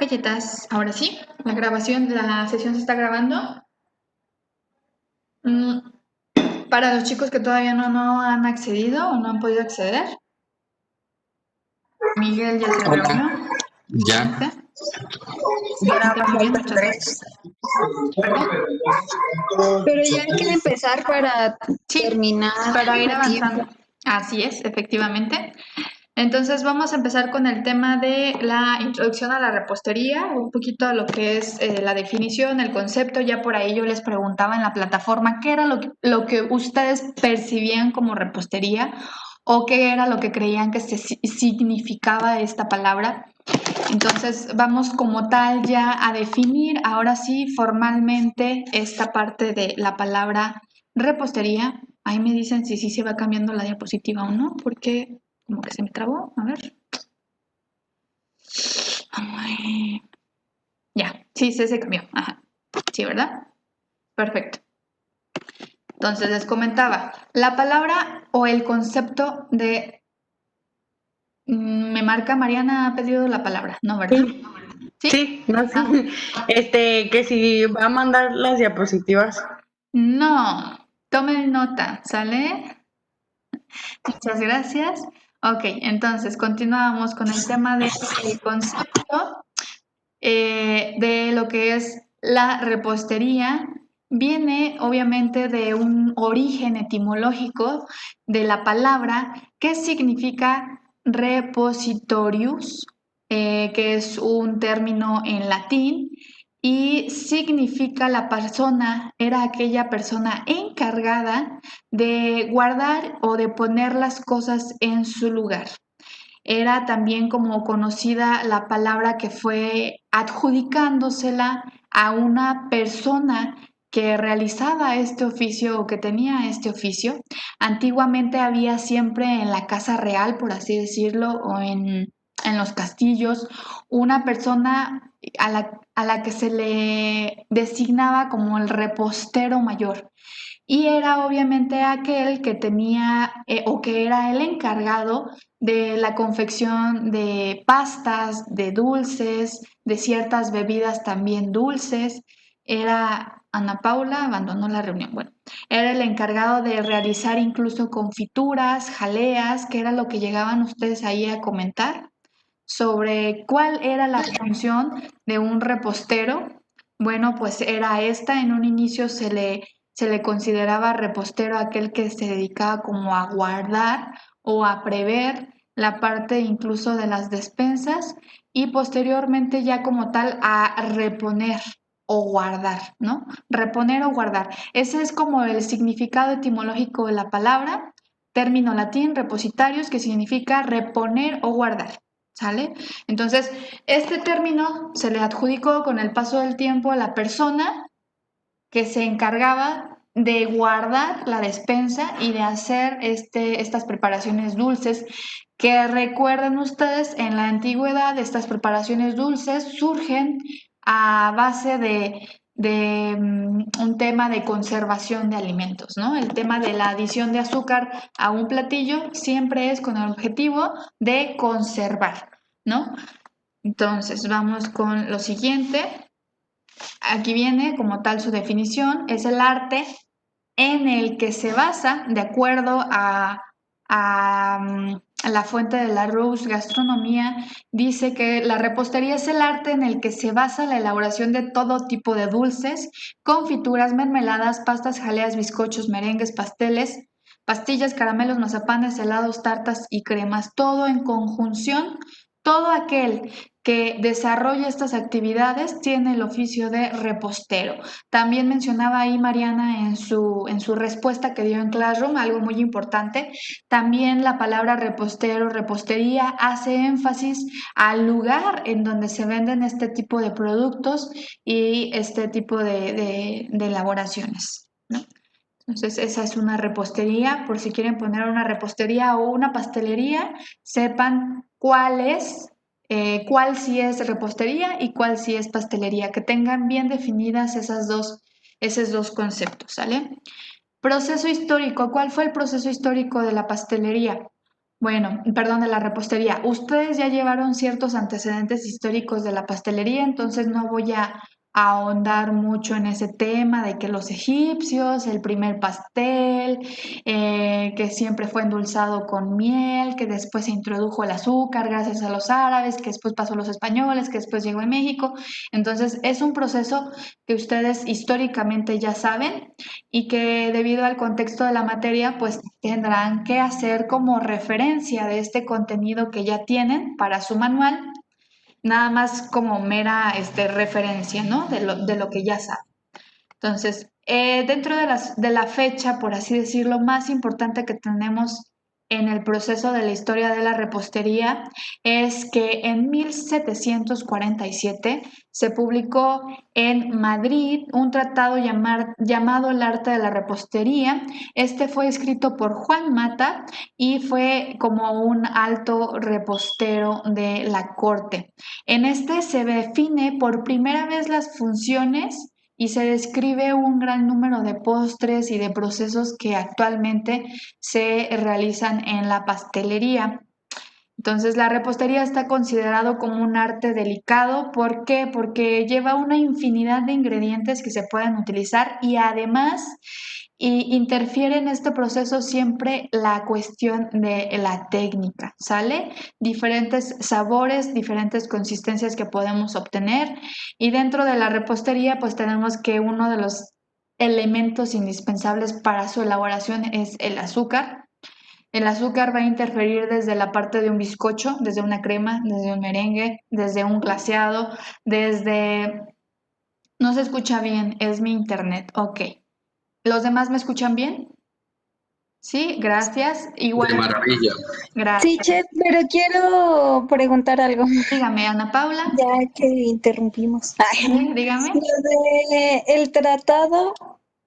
Galletas, ahora sí, la sesión se está grabando. Para los chicos que todavía no han accedido o no han podido acceder, Miguel ya se Hola, reunió. ya. Excelente. Ahora Muy bien, faltan muchas gracias. 3. ¿Perdón? Pero ya hay que empezar para Sí, terminar para ir a tiempo. avanzando. Así es, efectivamente. Entonces vamos a empezar con el tema de la introducción a la repostería, un poquito lo que es la definición, el concepto. Ya por ahí yo les preguntaba en la plataforma qué era lo que ustedes percibían como repostería o qué era lo que creían que significaba esta palabra. Entonces vamos como tal ya a definir ahora sí formalmente esta parte de la palabra repostería. Ahí me dicen si sí se va cambiando la diapositiva o no, porque como que se me trabó. A ver. Ay. Ya, sí, se cambió. Ajá. Sí, ¿verdad? Perfecto. Entonces les comentaba, la palabra o el concepto de... Me marca Mariana ha pedido la palabra, ¿no, verdad? Sí, ¿Sí? sí, no, sí. Que si va a mandar las diapositivas. No, tomen nota, ¿sale? Muchas gracias. Ok, entonces continuamos con el tema del concepto de lo que es la repostería. Viene obviamente de un origen etimológico de la palabra que significa repositorius, que es un término en latín y significa la persona, era aquella persona encargada de guardar o de poner las cosas en su lugar. Era también como conocida la palabra que fue adjudicándosela a una persona que realizaba este oficio o que tenía este oficio. Antiguamente había siempre en la casa real, por así decirlo, o en los castillos, una persona a la que se le designaba como el repostero mayor. Y era obviamente aquel que tenía o que era el encargado de la confección de pastas, de dulces, de ciertas bebidas también dulces. Era Ana Paula, abandonó la reunión. Bueno, era el encargado de realizar incluso confituras, jaleas, que era lo que llegaban ustedes ahí a comentar sobre cuál era la función de un repostero. Bueno, pues era esta. En un inicio se le consideraba repostero aquel que se dedicaba como a guardar o a prever la parte incluso de las despensas y posteriormente ya como tal a reponer o guardar, ¿no? Reponer o guardar. Ese es como el significado etimológico de la palabra, término latín, repositarios, que significa reponer o guardar. ¿Sale? Entonces, este término se le adjudicó con el paso del tiempo a la persona que se encargaba de guardar la despensa y de hacer estas preparaciones dulces, que recuerden ustedes, en la antigüedad estas preparaciones dulces surgen a base de un tema de conservación de alimentos, ¿no? El tema de la adición de azúcar a un platillo siempre es con el objetivo de conservar, ¿no? Entonces, vamos con lo siguiente. Aquí viene como tal su definición, es el arte en el que se basa, de acuerdo a la fuente de la Larousse Gastronomía, dice que la repostería es el arte en el que se basa la elaboración de todo tipo de dulces, confituras, mermeladas, pastas, jaleas, bizcochos, merengues, pasteles, pastillas, caramelos, mazapanes, helados, tartas y cremas, todo en conjunción. Todo aquel que desarrolla estas actividades tiene el oficio de repostero. También mencionaba ahí Mariana en su respuesta que dio en Classroom algo muy importante. También la palabra repostero, repostería hace énfasis al lugar en donde se venden este tipo de productos y este tipo de elaboraciones, ¿no? Entonces, esa es una repostería. Por si quieren poner una repostería o una pastelería, sepan cuál sí es repostería y cuál sí es pastelería, que tengan bien definidas esos dos conceptos, ¿sale? Proceso histórico. ¿Cuál fue el proceso histórico de la pastelería? Bueno, perdón, de la repostería. Ustedes ya llevaron ciertos antecedentes históricos de la pastelería, entonces no voy a ahondar mucho en ese tema de que los egipcios, el primer pastel, que siempre fue endulzado con miel, que después se introdujo el azúcar gracias a los árabes, que después pasó a los españoles, que después llegó a México. Entonces es un proceso que ustedes históricamente ya saben y que debido al contexto de la materia, pues tendrán que hacer como referencia de este contenido que ya tienen para su manual, nada más como mera referencia, ¿no? De lo que ya saben. Entonces, dentro de la fecha, por así decirlo, más importante que tenemos en el proceso de la historia de la repostería es que en 1747 se publicó en Madrid un tratado llamado El arte de la repostería. Este fue escrito por Juan Mata y fue como un alto repostero de la corte. En este se define por primera vez las funciones y se describe un gran número de postres y de procesos que actualmente se realizan en la pastelería. Entonces, la repostería está considerado como un arte delicado. ¿Por qué? Porque lleva una infinidad de ingredientes que se pueden utilizar y además interfiere en este proceso siempre la cuestión de la técnica, ¿sale? Diferentes sabores, diferentes consistencias que podemos obtener y dentro de la repostería pues tenemos que uno de los elementos indispensables para su elaboración es el azúcar. El azúcar va a interferir desde la parte de un bizcocho, desde una crema, desde un merengue, desde un glaseado, desde... No se escucha bien, es mi internet. Ok. ¿Los demás me escuchan bien? Sí, gracias. De Igual, maravilla. Sí, gracias. chef, pero quiero preguntar algo, Dígame, Ana Paula. ya que interrumpimos. Sí, dígame. Lo de el tratado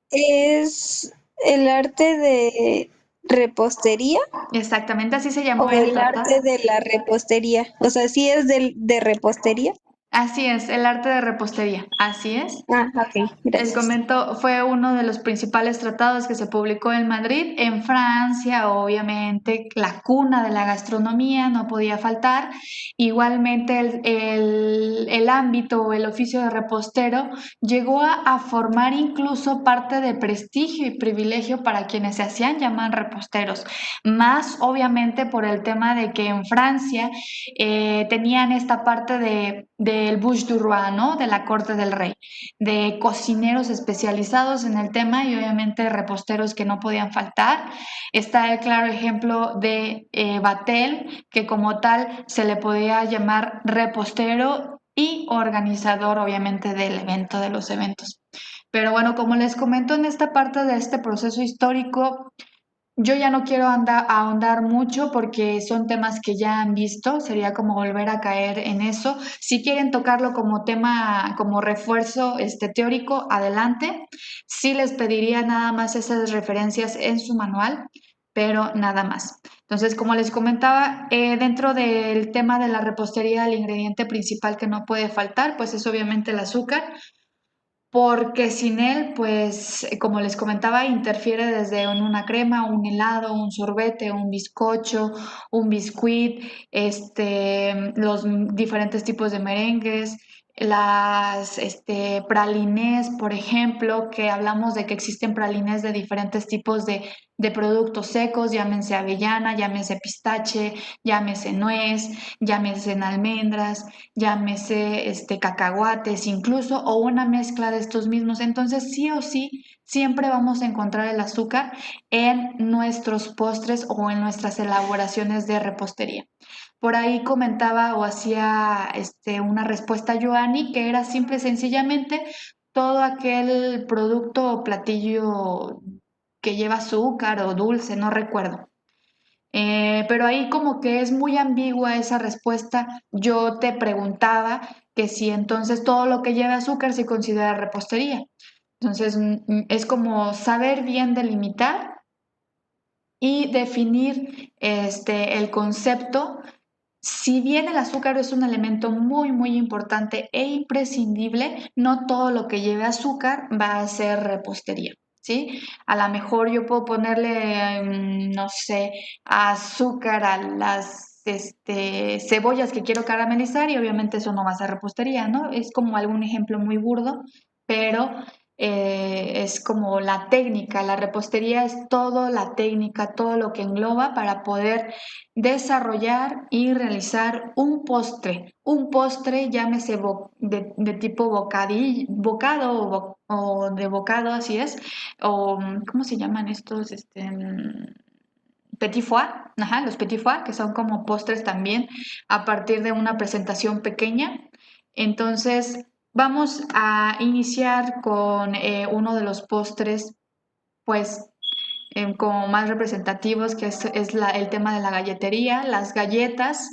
es el arte de repostería Exactamente, así se o llamó el el tratado. arte de la repostería. O sea, sí es de repostería. Así es, el arte de repostería. Así es. Ah, ok, Les gracias. comento, fue uno de los principales tratados que se publicó en Madrid, en Francia, obviamente, la cuna de la gastronomía, no podía faltar. Igualmente, el ámbito o el oficio de repostero llegó a formar incluso parte de prestigio y privilegio para quienes se hacían llamar reposteros, más obviamente por el tema de que en Francia tenían esta parte del bouche du roi, ¿no? De la corte del rey, de cocineros especializados en el tema y obviamente reposteros que no podían faltar. Está el claro ejemplo de Vatel, que como tal se le podía llamar repostero y organizador obviamente del evento, de los eventos. Pero bueno, como les comento en esta parte de este proceso histórico, yo ya no quiero ahondar mucho porque son temas que ya han visto, sería como volver a caer en eso. Si quieren tocarlo como tema, como refuerzo teórico, adelante. Sí les pediría nada más esas referencias en su manual, pero nada más. Entonces, como les comentaba, dentro del tema de la repostería, el ingrediente principal que no puede faltar, pues es obviamente el azúcar porque sin él, pues, como les comentaba, interfiere desde en una crema, un helado, un sorbete, un bizcocho, un biscuit, los diferentes tipos de merengues, las pralines, por ejemplo, que hablamos de que existen pralines de diferentes tipos de productos secos, llámense avellana, llámense pistache, llámese nuez, llámese almendras, llámese cacahuates incluso, o una mezcla de estos mismos. Entonces, sí o sí, siempre vamos a encontrar el azúcar en nuestros postres o en nuestras elaboraciones de repostería. Por ahí comentaba o hacía una respuesta a Joanny que era simple y sencillamente todo aquel producto o platillo que lleva azúcar o dulce, no recuerdo. Pero ahí como que es muy ambigua esa respuesta. Yo te preguntaba que si entonces todo lo que lleva azúcar se considera repostería. Entonces es como saber bien delimitar y definir el concepto. Si bien el azúcar es un elemento muy, muy importante e imprescindible, no todo lo que lleve azúcar va a ser repostería. ¿sí? A lo mejor yo puedo ponerle, no sé, azúcar a las cebollas que quiero caramelizar y obviamente eso no va a ser repostería, ¿no? Es como algún ejemplo muy burdo, pero es como la técnica. La repostería es todo la técnica, todo lo que engloba para poder desarrollar y realizar un postre. Un postre, llámese de tipo bocado o de bocado, así es, o ¿cómo se llaman estos? Petit foie, ajá, los petit foie, que son como postres también a partir de una presentación pequeña. Entonces, vamos a iniciar con uno de los postres, pues como más representativos, que es el tema de la galletería, las galletas,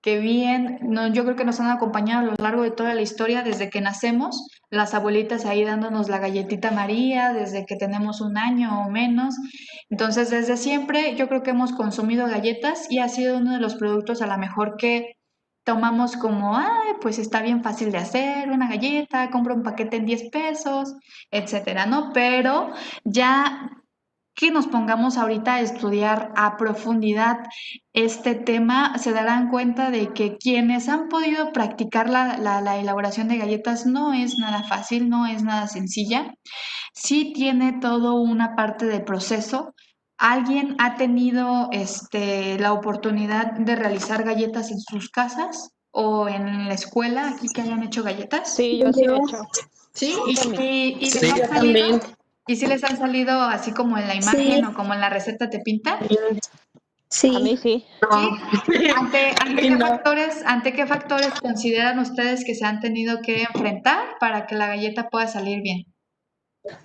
que bien, no, yo creo que nos han acompañado a lo largo de toda la historia, desde que nacemos, las abuelitas ahí dándonos la galletita María, desde que tenemos un año o menos. Entonces, desde siempre yo creo que hemos consumido galletas y ha sido uno de los productos a lo mejor que tomamos como, ay, pues está bien fácil de hacer, una galleta, compro un paquete en 10 pesos, etcétera, ¿no? Pero ya que nos pongamos ahorita a estudiar a profundidad este tema, se darán cuenta de que quienes han podido practicar la elaboración de galletas no es nada fácil, no es nada sencilla. Sí tiene todo una parte de proceso. ¿Alguien ha tenido la oportunidad de realizar galletas en sus casas o en la escuela aquí que hayan hecho galletas? Sí, yo sí he hecho. ¿Sí? Tú también. ¿Y Sí, les han yo salido? también. ¿Y si les han salido así como en la imagen o como en la receta te pinta? A mí Sí. sí. ¿Sí? No. ¿Ante Y no. ante qué factores consideran ustedes que se han tenido que enfrentar para que la galleta pueda salir bien?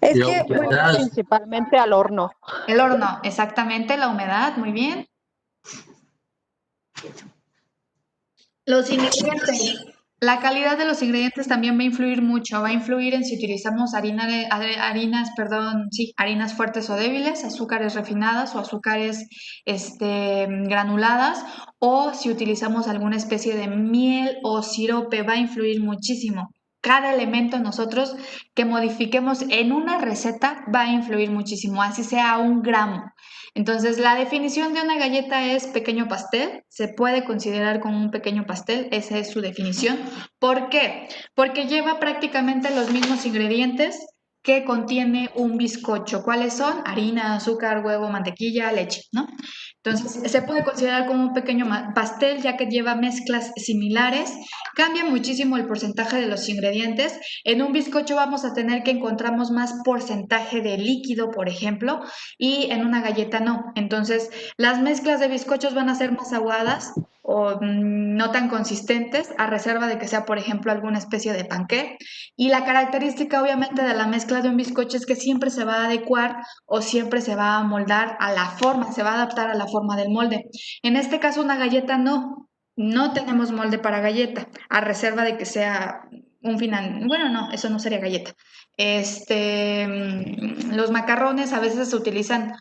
Es La que, Yo bueno, humedad, principalmente al horno. El horno, exactamente, la humedad, muy bien. Los ingredientes. La calidad de los ingredientes también va a influir mucho, va a influir en si utilizamos harinas fuertes o débiles, azúcares refinadas o azúcares granuladas, o si utilizamos alguna especie de miel o sirope, va a influir muchísimo. Cada elemento nosotros que modifiquemos en una receta va a influir muchísimo, así sea 1 gramo. Entonces, la definición de una galleta es pequeño pastel, se puede considerar como un pequeño pastel, esa es su definición. ¿Por qué? Porque lleva prácticamente los mismos ingredientes que contiene un bizcocho. ¿Cuáles son? Harina, azúcar, huevo, mantequilla, leche, ¿no? Entonces, se puede considerar como un pequeño pastel ya que lleva mezclas similares. Cambia muchísimo el porcentaje de los ingredientes. En un bizcocho vamos a tener que encontramos más porcentaje de líquido, por ejemplo, y en una galleta no. Entonces, las mezclas de bizcochos van a ser más aguadas o no tan consistentes, a reserva de que sea, por ejemplo, alguna especie de panqué. Y la característica, obviamente, de la mezcla de un bizcocho es que siempre se va a adecuar o siempre se va a moldar a la forma, se va a adaptar a la forma del molde. En este caso, una galleta no. No tenemos molde para galleta, a reserva de que sea un final. Bueno, no, eso no sería galleta. Los macarrones a veces se utilizan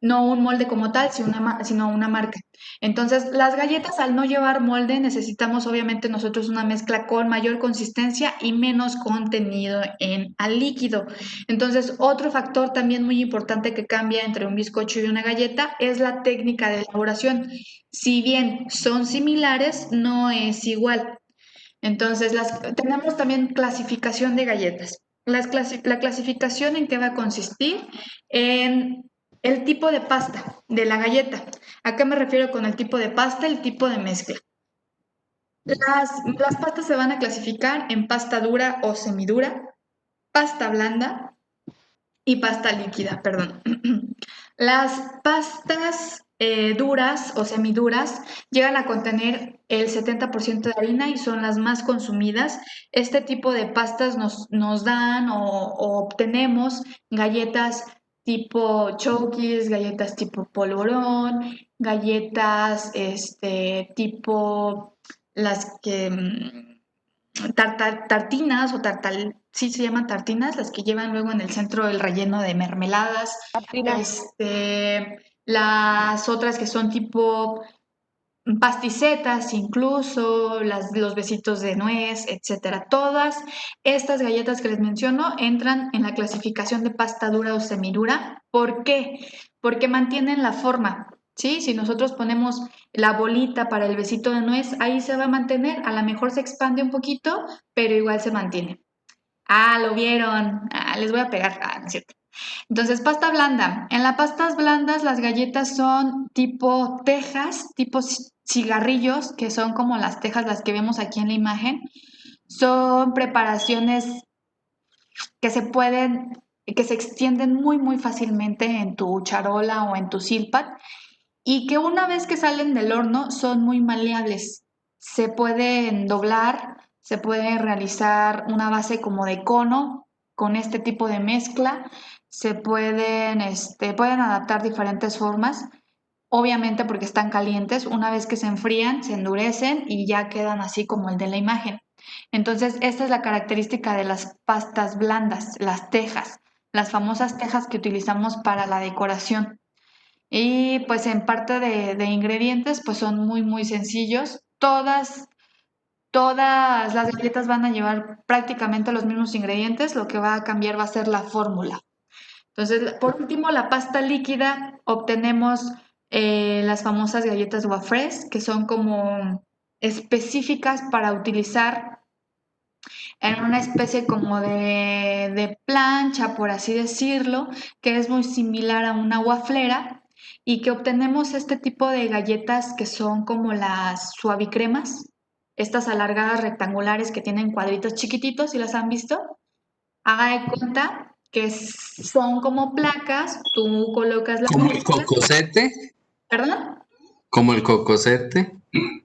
no un molde como tal, sino una marca. Entonces, las galletas al no llevar molde necesitamos obviamente nosotros una mezcla con mayor consistencia y menos contenido en al líquido. Entonces, otro factor también muy importante que cambia entre un bizcocho y una galleta es la técnica de elaboración. Si bien son similares, no es igual. Entonces, tenemos también clasificación de galletas. La clasificación en qué va a consistir en el tipo de pasta de la galleta. ¿A qué me refiero con el tipo de pasta? El tipo de mezcla. Las pastas se van a clasificar en pasta dura o semidura, pasta blanda y pasta líquida, perdón. Las pastas duras o semiduras llegan a contener el 70% de harina y son las más consumidas. Este tipo de pastas nos dan o obtenemos galletas tipo Chokis, galletas tipo polvorón, galletas tipo las que tartinas o sí se llaman tartinas, las que llevan luego en el centro el relleno de mermeladas, Martina. las otras que son tipo pasticetas incluso, los besitos de nuez, etcétera. Todas estas galletas que les menciono entran en la clasificación de pasta dura o semidura. ¿Por qué? Porque mantienen la forma, ¿sí? Si nosotros ponemos la bolita para el besito de nuez, ahí se va a mantener, a lo mejor se expande un poquito, pero igual se mantiene. Ah, lo vieron. Ah, les voy a pegar. Ah, no es cierto. Entonces, pasta blanda. En las pastas blandas las galletas son tipo tejas, tipo cigarrillos, que son como las tejas las que vemos aquí en la imagen. Son preparaciones que se pueden, que se extienden muy, muy fácilmente en tu charola o en tu silpat y que una vez que salen del horno son muy maleables. Se pueden doblar, se puede realizar una base como de cono con este tipo de mezcla, se pueden adaptar diferentes formas, obviamente porque están calientes, una vez que se enfrían, se endurecen y ya quedan así como el de la imagen. Entonces, esta es la característica de las pastas blandas, las tejas, las famosas tejas que utilizamos para la decoración. Y pues en parte de ingredientes, pues son muy, muy sencillos. Todas las galletas van a llevar prácticamente los mismos ingredientes, lo que va a cambiar va a ser la fórmula. Entonces, por último, la pasta líquida, obtenemos las famosas galletas Wafres, que son como específicas para utilizar en una especie como de plancha, por así decirlo, que es muy similar a una waflera y que obtenemos este tipo de galletas que son como las suavicremas, estas alargadas rectangulares que tienen cuadritos chiquititos, ¿si las han visto? Haga de cuenta que son como placas, tú colocas la Como el mezcla, cocosete, ¿perdón? como el cocosete.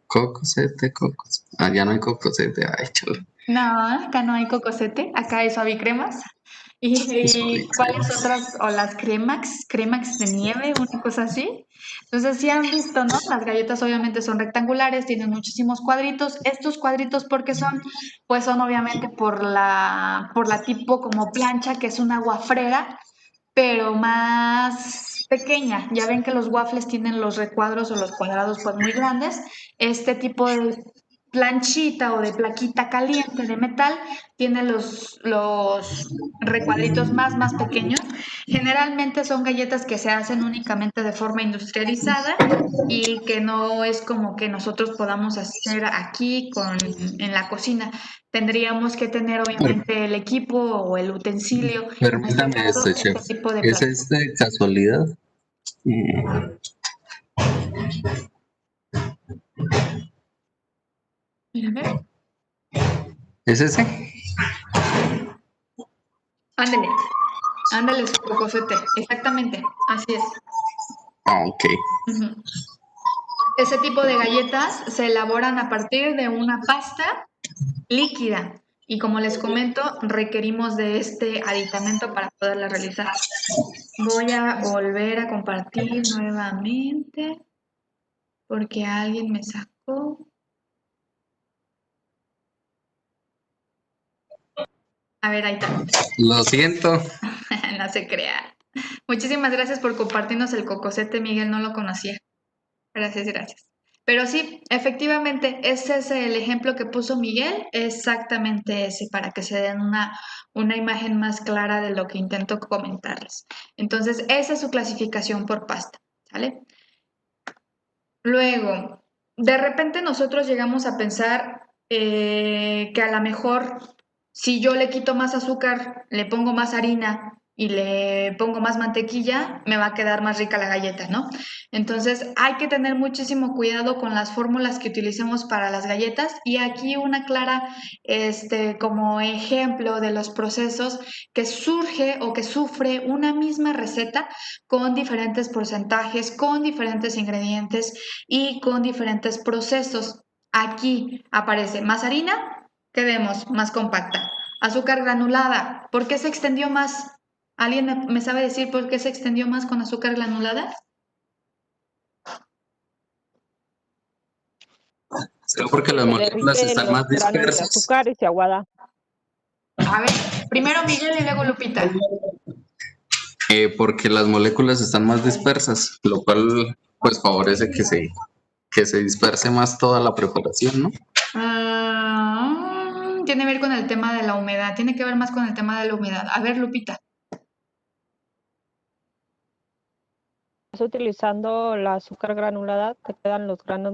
Cocosete, cocosete. Ah, ya no hay cocosete. Ay, chulo. No, acá no hay cocosete, acá hay suavicremas. ¿Y cuáles otras? O las cremax de nieve, una cosa así. Entonces, sí han visto, ¿no? Las galletas obviamente son rectangulares, tienen muchísimos cuadritos. Estos cuadritos, ¿por qué son? Pues son obviamente por la tipo como plancha, que es una guafrera, pero más pequeña. Ya ven que los waffles tienen los recuadros o los cuadrados pues muy grandes. Este tipo de planchita o de plaquita caliente de metal tiene los recuadritos más pequeños. Generalmente son galletas que se hacen únicamente de forma industrializada y que no es como que nosotros podamos hacer aquí en la cocina. Tendríamos que tener obviamente el equipo o el utensilio, en este Permítame caso, esto, este chef. tipo de ¿Es platos. este casualidad? Mm, Mira, a ver. ¿Es ese? Ándale, ándale su cocosete, exactamente, así es. Ah, ok. Ujú. Ese tipo de galletas se elaboran a partir de una pasta líquida y como les comento, requerimos de este aditamento para poderla realizar. Voy a volver a compartir nuevamente porque alguien me sacó. A ver, ahí está. Lo siento. No se crea. Muchísimas gracias por compartirnos el cocosete, Miguel, no lo conocía. Gracias, gracias. Pero sí, efectivamente, ese es el ejemplo que puso Miguel, exactamente ese, para que se den una imagen más clara de lo que intento comentarles. Entonces, esa es su clasificación por pasta, ¿sale? Luego, de repente nosotros llegamos a pensar que a lo mejor si yo le quito más azúcar, le pongo más harina y le pongo más mantequilla, me va a quedar más rica la galleta, ¿no? Entonces hay que tener muchísimo cuidado con las fórmulas que utilicemos para las galletas y aquí una clara, como ejemplo de los procesos que surge o que sufre una misma receta con diferentes porcentajes, con diferentes ingredientes y con diferentes procesos. Aquí aparece más harina, ¿qué vemos? Más compacta. Azúcar granulada, ¿por qué se extendió más? ¿Alguien me sabe decir por qué se extendió más con azúcar granulada? Será porque las Se moléculas derriten están los más granos de dispersas. azúcar y se aguada. A ver, primero Miguel y luego Lupita. Porque las moléculas están más dispersas, lo cual pues favorece que que se disperse más toda la preparación, ¿no? Tiene que ver con el tema de la humedad, tiene que ver más con el tema de la humedad. A ver, Lupita. Estás utilizando el azúcar granulada, te quedan los granos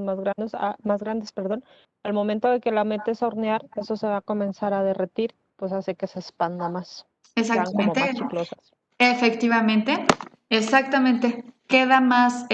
más grandes, perdón. Al momento de que la metes a hornear, eso se va a comenzar a derretir, pues hace que se expanda más. Quedan como más Exactamente. chiclosas. Efectivamente, exactamente. Queda más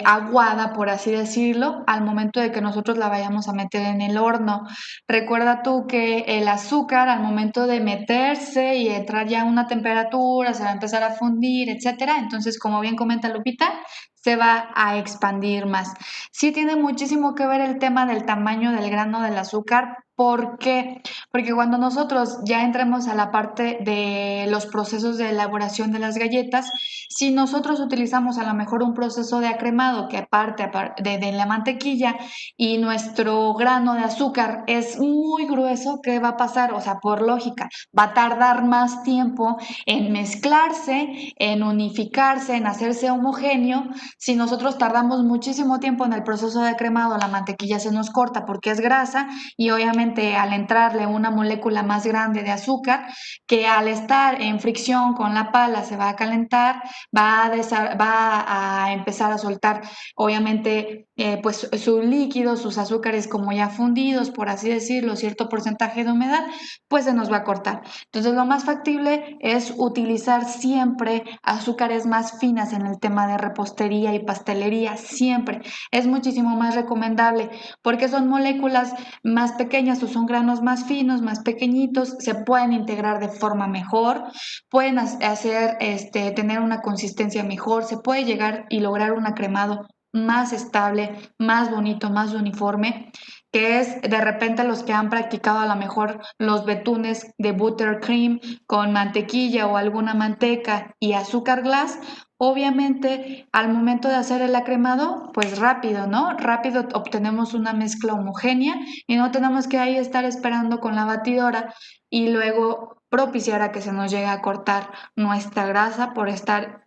aguada, por así decirlo, al momento de que nosotros la vayamos a meter en el horno. Recuerda tú que el azúcar, al momento de meterse y entrar ya a una temperatura, se va a empezar a fundir, etcétera. Entonces, como bien comenta Lupita, se va a expandir más. Sí tiene muchísimo que ver el tema del tamaño del grano del azúcar. ¿Por qué? Porque cuando nosotros ya entremos a la parte de los procesos de elaboración de las galletas, si nosotros utilizamos a lo mejor un proceso de acremado que aparte de la mantequilla y nuestro grano de azúcar es muy grueso, ¿qué va a pasar? O sea, por lógica, va a tardar más tiempo en mezclarse, en unificarse, en hacerse homogéneo. Si nosotros tardamos muchísimo tiempo en el proceso de acremado, la mantequilla se nos corta porque es grasa y obviamente al entrarle una molécula más grande de azúcar que al estar en fricción con la pala se va a calentar, va a empezar a soltar obviamente pues su líquido, sus azúcares como ya fundidos, por así decirlo, cierto porcentaje de humedad, pues se nos va a cortar. Entonces lo más factible es utilizar siempre azúcares más finas en el tema de repostería y pastelería, siempre. Es muchísimo más recomendable porque son moléculas más pequeñas o son granos más finos, más pequeñitos, se pueden integrar de forma mejor, pueden hacer tener una consistencia mejor, se puede llegar y lograr un acremado más estable, más bonito, más uniforme, que es de repente los que han practicado a lo mejor los betunes de buttercream con mantequilla o alguna manteca y azúcar glass. Obviamente, al momento de hacer el acremado, pues rápido, ¿no? Rápido obtenemos una mezcla homogénea y no tenemos que ahí estar esperando con la batidora y luego propiciar a que se nos llegue a cortar nuestra grasa por estar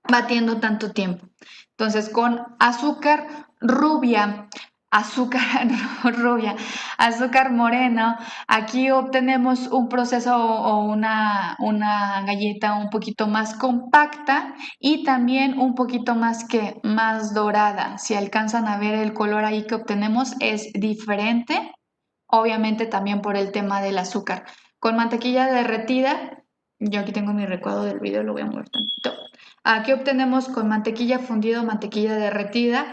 batiendo tanto tiempo. Entonces, con azúcar rubia, azúcar rubia, azúcar moreno, aquí obtenemos un proceso o una galleta un poquito más compacta y también un poquito más dorada. Si alcanzan a ver el color ahí que obtenemos es diferente, obviamente también por el tema del azúcar. Con mantequilla derretida, yo aquí tengo mi recuadro del video, lo voy a mover tantito. Aquí obtenemos con mantequilla fundida o mantequilla derretida.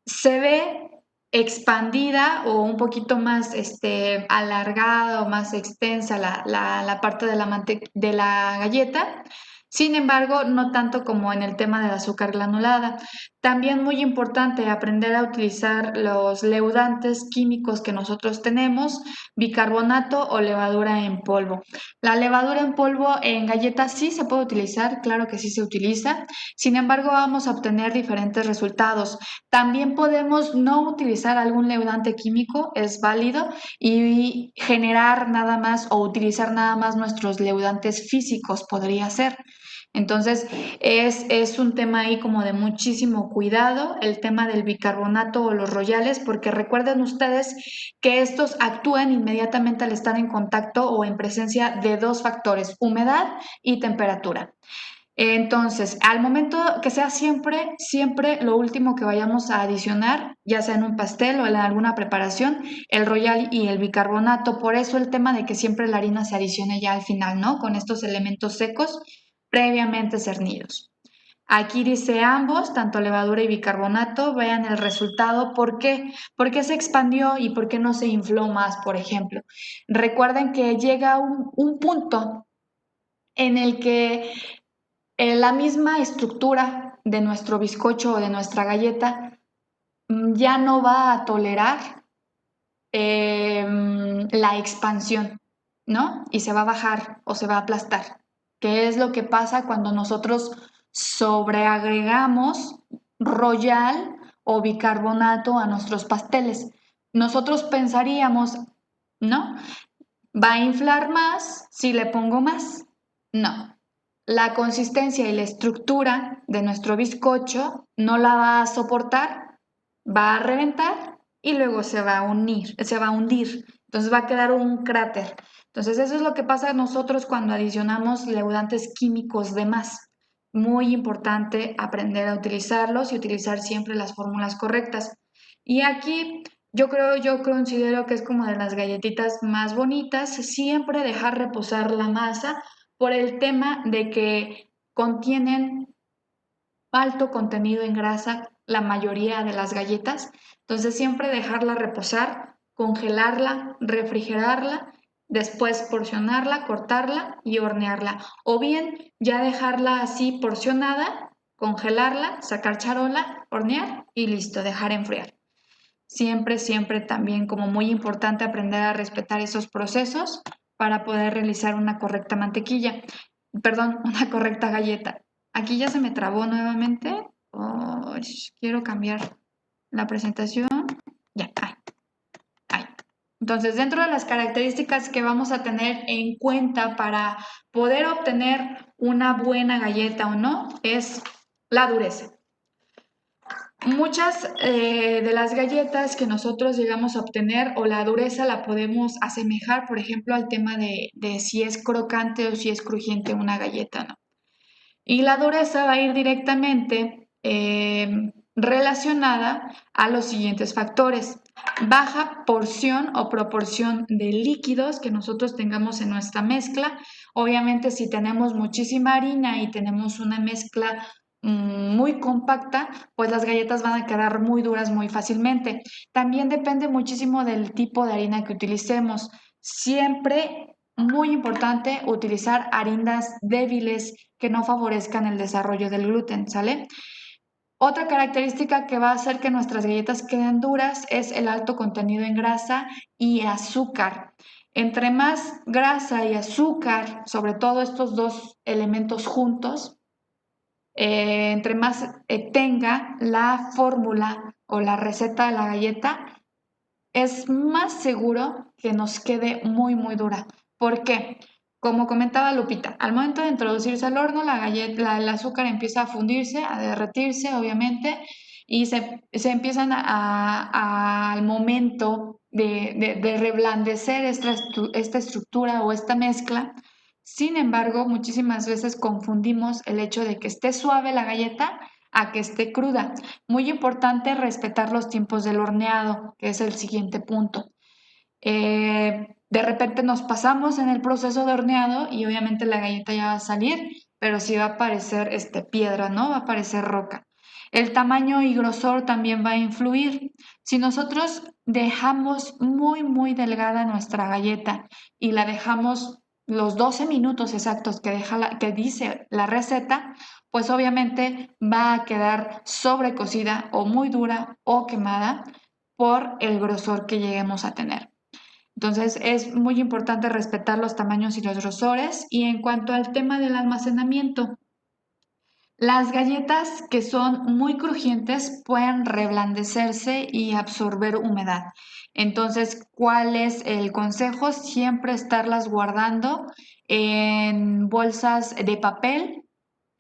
Se ve expandida o un poquito más alargada o más extensa la parte de la galleta. Sin embargo, no tanto como en el tema del azúcar granulada. También muy importante aprender a utilizar los leudantes químicos que nosotros tenemos, bicarbonato o levadura en polvo. La levadura en polvo en galletas sí se puede utilizar, claro que sí se utiliza. Sin embargo, vamos a obtener diferentes resultados. También podemos no utilizar algún leudante químico, es válido, y generar nada más o utilizar nada más nuestros leudantes físicos, podría ser. Entonces, es un tema ahí como de muchísimo cuidado, el tema del bicarbonato o los royales, porque recuerden ustedes que estos actúan inmediatamente al estar en contacto o en presencia de dos factores, humedad y temperatura. Entonces, al momento que sea siempre lo último que vayamos a adicionar, ya sea en un pastel o en alguna preparación, el royal y el bicarbonato. Por eso el tema de que siempre la harina se adicione ya al final, ¿no? Con estos elementos secos previamente cernidos. Aquí dice ambos, tanto levadura y bicarbonato, vean el resultado. ¿Por qué? ¿Por qué se expandió y por qué no se infló más, por ejemplo? Recuerden que llega un punto en el que la misma estructura de nuestro bizcocho o de nuestra galleta ya no va a tolerar la expansión, ¿no? Y se va a bajar o se va a aplastar. ¿Qué es lo que pasa cuando nosotros sobreagregamos royal o bicarbonato a nuestros pasteles? Nosotros pensaríamos, ¿no? ¿Va a inflar más si le pongo más? No. La consistencia y la estructura de nuestro bizcocho no la va a soportar, va a reventar y luego se va a hundir. Entonces va a quedar un cráter. Entonces eso es lo que pasa a nosotros cuando adicionamos leudantes químicos de más. Muy importante aprender a utilizarlos y utilizar siempre las fórmulas correctas. Y aquí yo considero que es como de las galletitas más bonitas, siempre dejar reposar la masa por el tema de que contienen alto contenido en grasa la mayoría de las galletas. Entonces siempre dejarla reposar, congelarla, refrigerarla, después porcionarla, cortarla y hornearla. O bien ya dejarla así porcionada, congelarla, sacar charola, hornear y listo, dejar enfriar. Siempre también como muy importante aprender a respetar esos procesos para poder realizar una correcta mantequilla, perdón, una correcta galleta. Aquí ya se me trabó nuevamente. Oh, quiero cambiar la presentación. Ya, ahí. Entonces, dentro de las características que vamos a tener en cuenta para poder obtener una buena galleta o no, es la dureza. Muchas de las galletas que nosotros llegamos a obtener o la dureza la podemos asemejar, por ejemplo, al tema de si es crocante o si es crujiente una galleta, ¿no? Y la dureza va a ir directamente relacionada a los siguientes factores. Baja porción o proporción de líquidos que nosotros tengamos en nuestra mezcla. Obviamente, si tenemos muchísima harina y tenemos una mezcla muy compacta, pues las galletas van a quedar muy duras muy fácilmente. También depende muchísimo del tipo de harina que utilicemos. Siempre muy importante utilizar harinas débiles que no favorezcan el desarrollo del gluten, ¿sale? Otra característica que va a hacer que nuestras galletas queden duras es el alto contenido en grasa y azúcar. Entre más grasa y azúcar, sobre todo estos dos elementos juntos, entre más tenga la fórmula o la receta de la galleta, es más seguro que nos quede muy dura. ¿Por qué? Como comentaba Lupita, al momento de introducirse al horno, el azúcar empieza a fundirse, a derretirse, obviamente, y se empiezan al momento de reblandecer esta estructura o esta mezcla. Sin embargo, muchísimas veces confundimos el hecho de que esté suave la galleta a que esté cruda. Muy importante respetar los tiempos del horneado, que es el siguiente punto. De repente nos pasamos en el proceso de horneado y obviamente la galleta ya va a salir, pero sí va a parecer piedra, ¿no? Va a parecer roca. El tamaño y grosor también va a influir. Si nosotros dejamos muy delgada nuestra galleta y la dejamos los 12 minutos exactos que dice la receta, pues obviamente va a quedar sobrecocida o muy dura o quemada por el grosor que lleguemos a tener. Entonces es muy importante respetar los tamaños y los grosores. Y en cuanto al tema del almacenamiento, las galletas que son muy crujientes pueden reblandecerse y absorber humedad. Entonces, ¿cuál es el consejo? Siempre estarlas guardando en bolsas de papel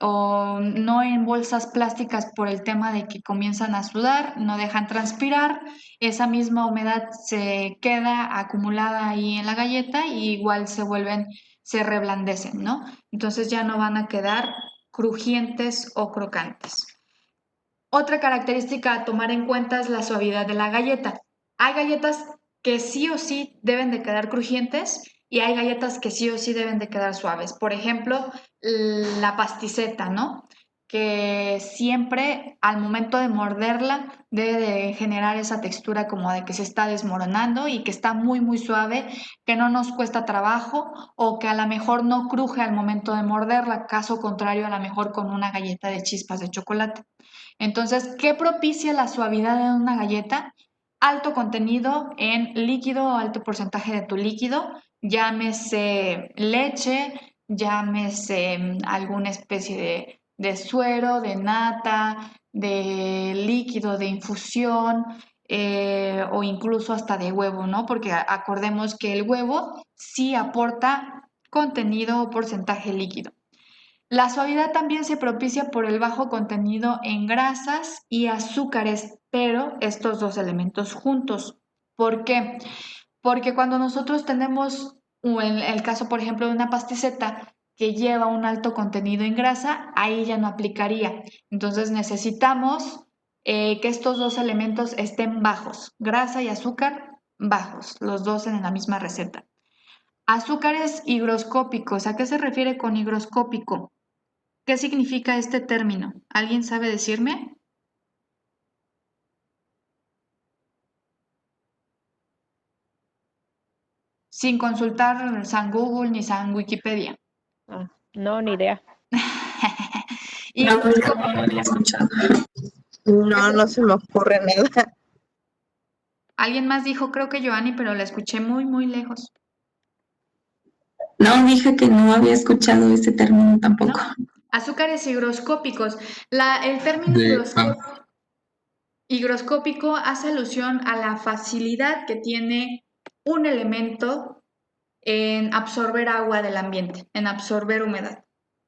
o no en bolsas plásticas por el tema de que comienzan a sudar, no dejan transpirar, esa misma humedad se queda acumulada ahí en la galleta y igual se reblandecen, ¿no? Entonces ya no van a quedar crujientes o crocantes. Otra característica a tomar en cuenta es la suavidad de la galleta. Hay galletas que sí o sí deben de quedar crujientes y hay galletas que sí o sí deben de quedar suaves. Por ejemplo, la pasticeta, ¿no? Que siempre al momento de morderla debe de generar esa textura como de que se está desmoronando y que está muy suave, que no nos cuesta trabajo o que a lo mejor no cruje al momento de morderla, caso contrario a lo mejor con una galleta de chispas de chocolate. Entonces, ¿qué propicia la suavidad de una galleta? Alto contenido en líquido o alto porcentaje de tu líquido, llámese leche, llámese alguna especie de suero, de nata, de líquido, de infusión o incluso hasta de huevo, ¿no? Porque acordemos que el huevo sí aporta contenido o porcentaje líquido. La suavidad también se propicia por el bajo contenido en grasas y azúcares pero estos dos elementos juntos. ¿Por qué? Porque cuando nosotros tenemos, o en el caso, por ejemplo, de una pasticeta que lleva un alto contenido en grasa, ahí ya no aplicaría. Entonces necesitamos que estos dos elementos estén bajos, grasa y azúcar bajos, los dos en la misma receta. Azúcares higroscópicos, ¿a qué se refiere con higroscópico? ¿Qué significa este término? ¿Alguien sabe decirme? Sin consultar San Google ni San Wikipedia. No, ni idea. Y No, pues yo no lo había escuchado. No se me ocurre nada. alguien más dijo, creo que Joanny, pero la escuché muy, muy lejos. No, dije que no había escuchado ese término ¿No? tampoco. Azúcares higroscópicos. El término higroscópico hace alusión a la facilidad que tiene un elemento en absorber agua del ambiente, en absorber humedad.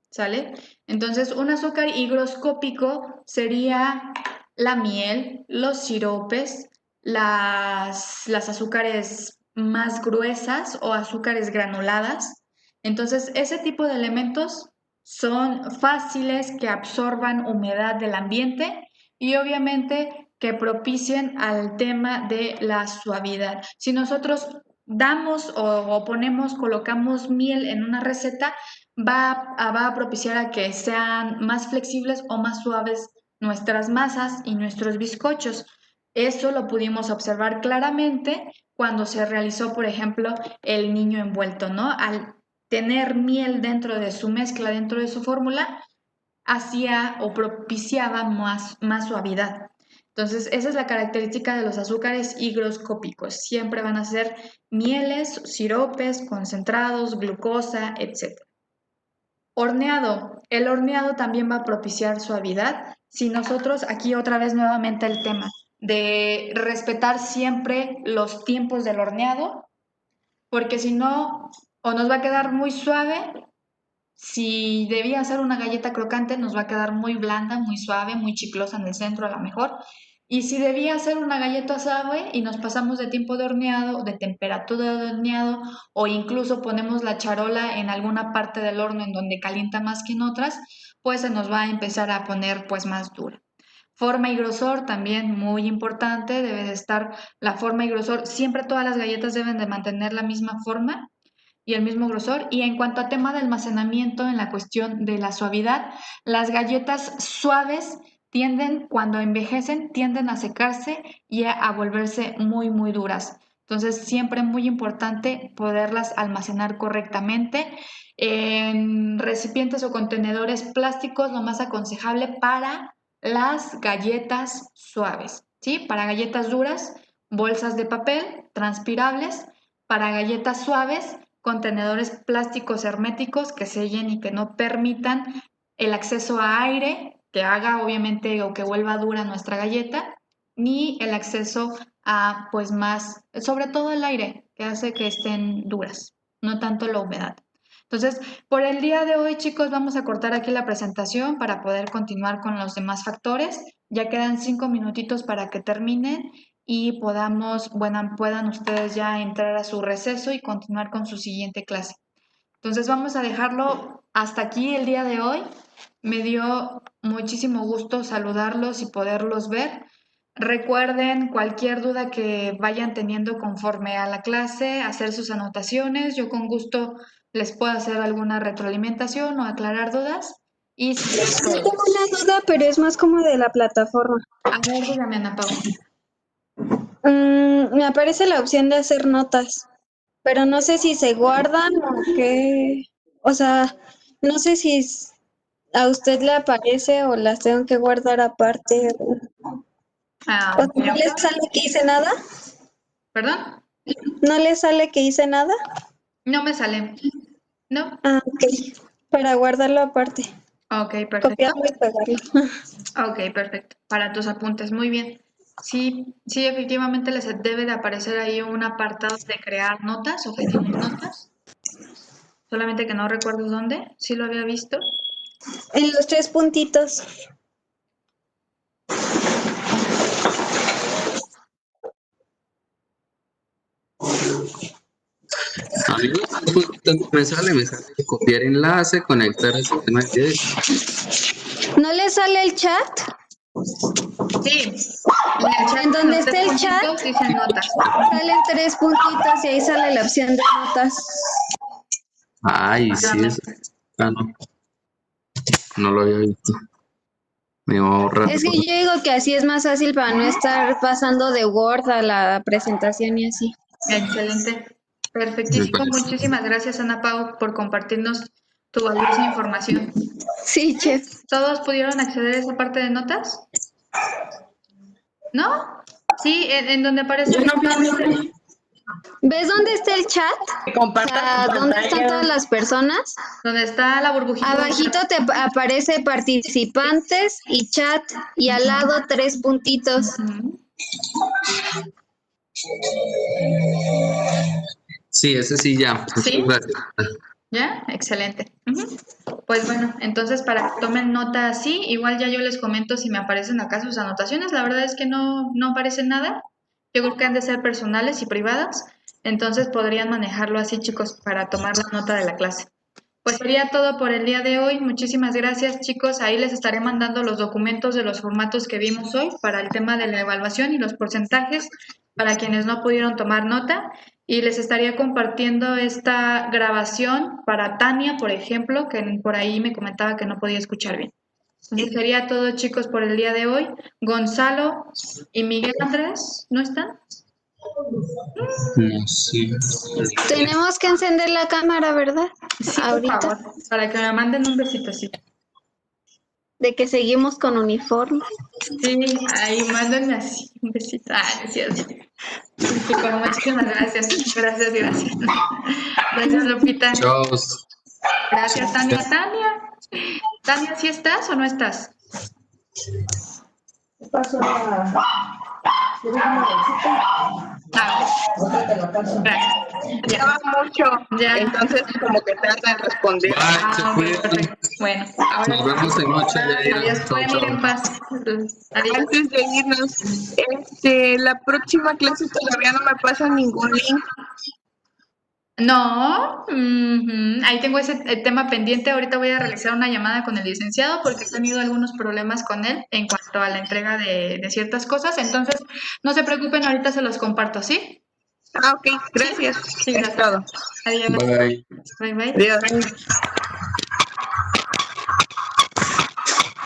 ¿Sale? Entonces, un azúcar higroscópico sería la miel, los siropes, las azúcares más gruesas o azúcares granuladas. Entonces, ese tipo de elementos son fáciles que absorban humedad del ambiente y obviamente que propicien al tema de la suavidad. Si nosotros damos o ponemos, colocamos miel en una receta, va a propiciar a que sean más flexibles o más suaves nuestras masas y nuestros bizcochos. Eso lo pudimos observar claramente cuando se realizó, por ejemplo, el niño envuelto, ¿no? Al tener miel dentro de su mezcla, dentro de su fórmula, hacía o propiciaba más suavidad. Entonces, esa es la característica de los azúcares higroscópicos. Siempre van a ser mieles, siropes, concentrados, glucosa, etc. Horneado. El horneado también va a propiciar suavidad. Si nosotros, aquí otra vez nuevamente el tema de respetar siempre los tiempos del horneado, porque si no, o nos va a quedar muy suave. Si debía ser una galleta crocante, nos va a quedar muy blanda, muy suave, muy chiclosa en el centro a lo mejor. Y si debía ser una galleta suave y nos pasamos de tiempo de horneado, de temperatura de horneado, o incluso ponemos la charola en alguna parte del horno en donde calienta más que en otras, pues se nos va a empezar a poner pues más dura. Forma y grosor también muy importante, debe de estar la forma y grosor. Siempre todas las galletas deben de mantener la misma forma y el mismo grosor. Y en cuanto a tema de almacenamiento, en la cuestión de la suavidad, las galletas suaves tienden, cuando envejecen, tienden a secarse y a volverse muy, muy duras. Entonces, siempre muy importante poderlas almacenar correctamente en recipientes o contenedores plásticos, lo más aconsejable para las galletas suaves, ¿sí? Para galletas duras, bolsas de papel transpirables. Para galletas suaves, contenedores plásticos herméticos que sellen y que no permitan el acceso a aire, que haga obviamente o que vuelva dura nuestra galleta, ni el acceso a pues más, sobre todo el aire, que hace que estén duras, no tanto la humedad. Entonces, por el día de hoy, chicos, vamos a cortar aquí la presentación para poder continuar con los demás factores. Ya quedan 5 minutitos para que terminen y puedan ustedes ya entrar a su receso y continuar con su siguiente clase. Entonces vamos a dejarlo hasta aquí el día de hoy. Me dio muchísimo gusto saludarlos y poderlos ver. Recuerden cualquier duda que vayan teniendo conforme a la clase, hacer sus anotaciones. Yo con gusto les puedo hacer alguna retroalimentación o aclarar dudas. Y Yo tengo una duda, pero es más como de la plataforma. a ver, dígame, Ana Pau. Me aparece la opción de hacer notas, pero no sé si se guardan o qué. O sea, no sé si a usted le aparece o las tengo que guardar aparte. O sea, Ok. ¿no le sale que hice nada? ¿Perdón? ¿No le sale que hice nada? No me sale. No. Ah, ok. Para guardarlo aparte. Ok, perfecto. Copiarlo y pegarlo. Ok, perfecto. Para tus apuntes, muy bien. Sí, sí, efectivamente les debe de aparecer ahí un apartado de crear notas o gestionar notas. Solamente que no recuerdo dónde. Sí lo había visto. En los 3 puntitos. A mí no me sale copiar enlace, conectar al sistema de video. ¿No le sale el chat? Sí, en el chat ¿En donde los está el tres chat? puntitos dicen notas. Salen 3 puntitos y ahí sale la opción de notas. Ay, sí, eso. Ah, no. No lo había visto. Me va a ahorrar. Es que yo digo que así es más fácil para no estar pasando de Word a la presentación y así. Excelente. Me Perfectísimo. parece. Muchísimas gracias, Ana Pau, por compartirnos tu valiosa información. Sí, chef. ¿Todos pudieron acceder a esa parte de notas? ¿No? Sí, en donde aparece Yo no puedo ¿Ves dónde está el chat? que O compartan sea, tu ¿dónde están todas pantalla. las personas? donde está la burbujita. Abajito te aparece participantes y chat y al lado 3 puntitos. Ujú. Sí, ese sí ya. ¿Sí? Muchas gracias. ¿Ya? Excelente. Ujú. Pues bueno, entonces para que tomen nota así, igual ya yo les comento si me aparecen acá sus anotaciones. La verdad es que no aparecen nada. Yo creo que han de ser personales y privadas. Entonces podrían manejarlo así, chicos, para tomar la nota de la clase. Pues sería todo por el día de hoy. Muchísimas gracias, chicos. Ahí les estaré mandando los documentos de los formatos que vimos hoy para el tema de la evaluación y los porcentajes para quienes no pudieron tomar nota. Y les estaría compartiendo esta grabación para Tania, por ejemplo, que por ahí me comentaba que no podía escuchar bien. Entonces sería todo, chicos, por el día de hoy. Gonzalo y Miguel Andrés, ¿no están? No, sí. Tenemos que encender la cámara, ¿verdad? Sí, por Ahorita. favor, para que me manden un besito así. De que seguimos con uniforme. Sí, ahí mándenme así un besito. Ah, no es cierto. Super, muchísimas gracias. Gracias, gracias. Gracias, Lupita. Chao. Gracias, Tania. Tania, ¿sí estás o no estás? Ah, gracias. Ya va mucho. Ya. Entonces, como que tarda en responder. Bye, se Ah, ok, cuidan. perfecto. Bueno, ahora Nos vemos en 8 días. adiós, Chao, pueden ir chao. en paz. Adiós. Antes de irnos, la próxima clase todavía no me pasa ningún link. No, ahí tengo ese tema pendiente. Ahorita voy a realizar una llamada con el licenciado porque he tenido algunos problemas con él en cuanto a la entrega de ciertas cosas. Entonces, no se preocupen, ahorita se los comparto, ¿sí? Ah, ok, gracias. Sí, Es gracias. todo. Adiós. Bye. Bye, bye. Adiós.